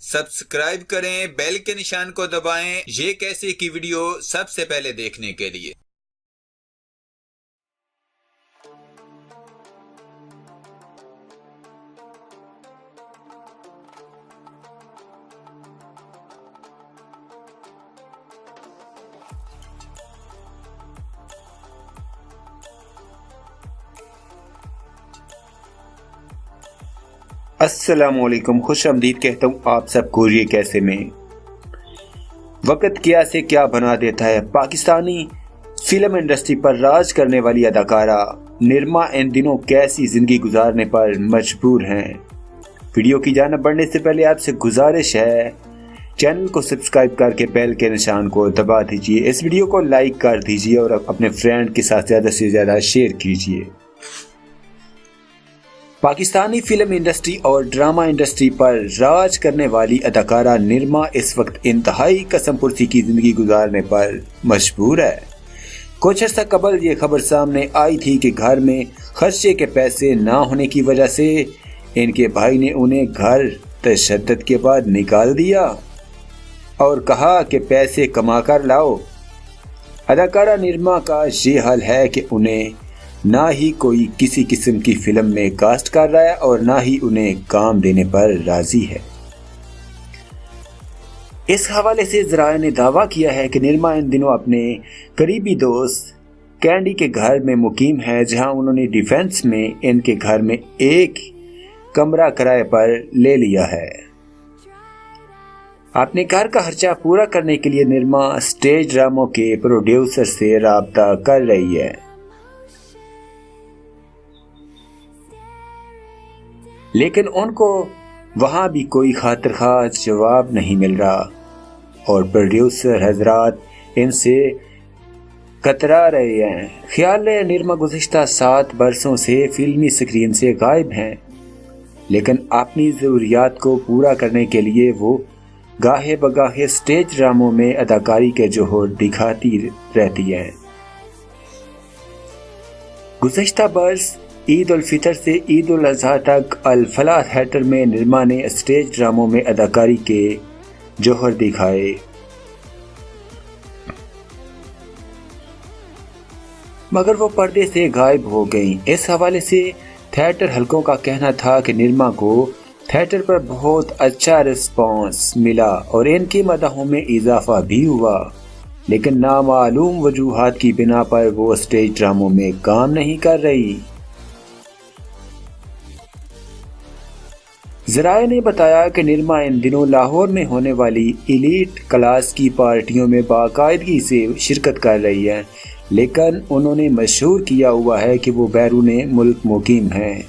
Subscribe करें, bell के निशान को दबाएं ये कैसे की वीडियो सबसे पहले देखने के लिए। अस्सलामुअलैकुम, खुश आमदीद कहता हूँ आप सबको। ये कैसे में वक्त क्या से क्या बना देता है। पाकिस्तानी फिल्म इंडस्ट्री पर राज करने वाली अदाकारा निरमा इन दिनों कैसी जिंदगी गुजारने पर मजबूर हैं। वीडियो की जानिब बढ़ने से पहले आपसे गुजारिश है, चैनल को सब्सक्राइब करके बेल के निशान को दबा दीजिए, इस वीडियो को लाइक कर दीजिए और अपने फ्रेंड के साथ ज़्यादा से ज़्यादा शेयर कीजिए। पाकिस्तानी फिल्म इंडस्ट्री और ड्रामा इंडस्ट्री पर राज करने वाली अदाकारा निरमा इस वक्त इंतहाई कसमपुरसी की ज़िंदगी गुजारने पर मजबूर है। कुछ अर्सा कबल ये खबर सामने आई थी कि घर में खर्चे के पैसे ना होने की वजह से इनके भाई ने उन्हें घर तशद्दुद के बाद निकाल दिया और कहा कि पैसे कमा कर लाओ। अदाकारा निरमा का ये हाल है कि उन्हें ना ही कोई किसी किस्म की फिल्म में कास्ट कर रहा है और ना ही उन्हें काम देने पर राजी है। इस हवाले से ज़राए ने दावा किया है कि निरमा इन दिनों अपने करीबी दोस्त कैंडी के घर में मुकीम है, जहां उन्होंने डिफेंस में इनके घर में एक कमरा किराए पर ले लिया है। अपने घर का खर्चा पूरा करने के लिए निरमा स्टेज ड्रामों के प्रोड्यूसर से राब्ता कर रही है, लेकिन उनको वहां भी कोई खातिर खा जवाब नहीं मिल रहा और प्रोड्यूसर हजरात इनसे कतरा रहे हैं। ख्याल है निरमा गुज़िश्ता 7 बरसों से फिल्मी स्क्रीन से गायब हैं, लेकिन अपनी ज़रूरियात को पूरा करने के लिए वो गाहे बगाहे स्टेज ड्रामों में अदाकारी के जोहर दिखाती रहती हैं। गुज़िश्ता बरस ईद उल फितर से ईद उल अज़हा तक अल फलाह थिएटर में निरमा ने स्टेज ड्रामों में अदाकारी के जोहर दिखाए, मगर वो पर्दे से गायब हो गईं। इस हवाले से थिएटर हलकों का कहना था कि निरमा को थिएटर पर बहुत अच्छा रिस्पॉन्स मिला और इनकी मदाहों में इजाफा भी हुआ, लेकिन नामालूम वजूहात की बिना पर वो स्टेज ड्रामों में काम नहीं कर रही। ज़राए ने बताया कि निरमा इन दिनों लाहौर में होने वाली एलीट क्लास की पार्टियों में बाकायदगी से शिरकत कर रही है, लेकिन उन्होंने मशहूर किया हुआ है कि वो बैरून मुल्क मुकीम हैं।